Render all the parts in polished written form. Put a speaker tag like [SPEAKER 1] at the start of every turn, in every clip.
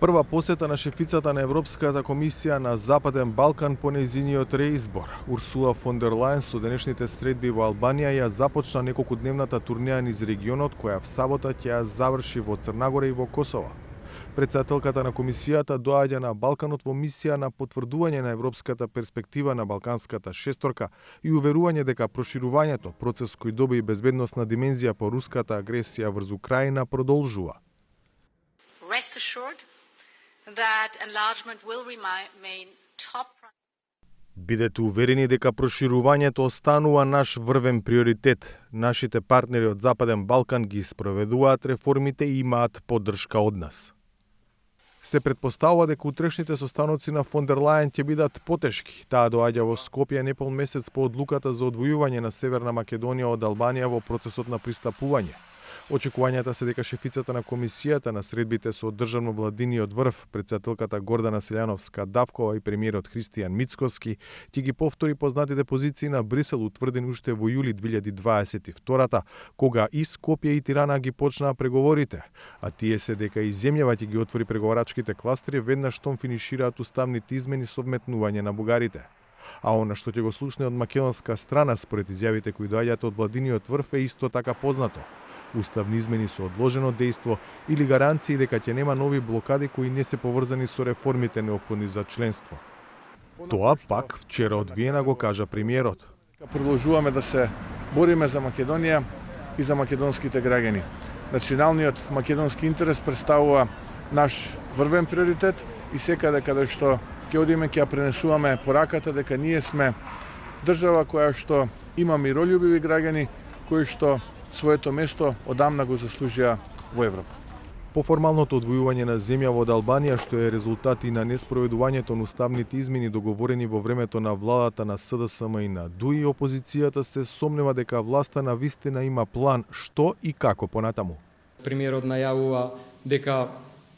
[SPEAKER 1] Прва посета на шефицата на Европската комисија на Западен Балкан по нејзиниот реизбор. Урсула фон дер Лајен со денешните средби во Албанија ја започна неколкудневната турнеја низ регионот, која в сабота ќе ја заврши во Црнагора и во Косово. Председателката на комисијата доаѓа на Балканот во мисија на потврдување на европската перспектива на Балканската шесторка и уверување дека проширувањето, процес кој доби безбедносна димензија по руската агресија врз Украина, продолжува.
[SPEAKER 2] Rest assured that enlargement will remain top.
[SPEAKER 1] Бидете уверени дека проширувањето останува наш врвен приоритет. Нашите партнери од Западен Балкан ги спроведуваат реформите и имаат поддршка од нас. Се претпоставува дека утрешните состаноци на фон дер Лајен ќе бидат потешки. Таа доаѓа во Скопје непол месец по одлуката за одвојување на Северна Македонија од Албанија во процесот на пристапување. Очекувањата се дека шефицата на комисијата на средбите со државно-владиниот врв, председателката Гордана Селјановска-Давкова и премиерот Христијан Мицкоски ќе ги повтори познатите позиции на Брисел утврдени уште во јули 2022, кога и Скопје и Тирана ги почнаа преговорите, а тие се дека и земјава ќе ги отвори преговарачките кластери веднаш штом финишираат уставните измени со вметнување на бугарите. А она што ќе го слушне од македонска страна според изјавите кои доаѓаат од владиниот врв е исто така познато. Уставни измени со одложено дејство или гаранции дека ќе нема нови блокади кои не се поврзани со реформите неопходни за членство. Тоа пак вчера од Виена го кажа премиерот.
[SPEAKER 3] Продолжуваме да се бориме за Македонија и за македонските граѓани. Националниот македонски интерес представува наш врвен приоритет и секаде каде што ќе одиме ќе ја пренесуваме пораката дека ние сме држава која што има миролюбиви граѓани кои што своето место одамна го заслужија во Европа.
[SPEAKER 1] По формалното одвојување на земја од Албанија, што е резултат и на неспроведувањето на уставните измени договорени во времето на владата на СДСМ и на ДУИ, опозицијата се сомнева дека власта на вистина има план што и како понатаму.
[SPEAKER 4] Премиерот најавува дека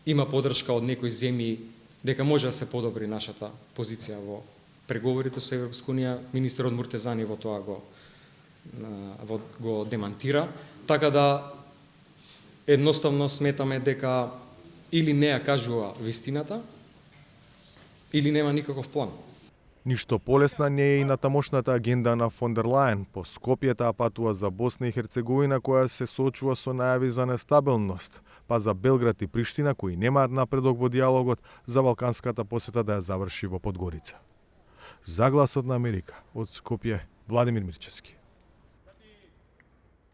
[SPEAKER 4] има поддршка од некои земји, дека може да се подобри нашата позиција во преговорите со Европска унија. Министерот Муртезани во тоа го демантира, така да едноставно сметаме дека или не ја кажува вистината, или нема никаков план.
[SPEAKER 1] Ништо полесна не е и на тамошната агенда на фон дер Лајен. По Скопје таа патува за Босна и Херцеговина, која се соочува со најави за нестабилност, па за Белград и Приштина, кои немаат напредок во диалогот, за балканската посета да ја заврши во Подгорица. За Гласот на Америка, од Скопје, Владимир Мирчевски.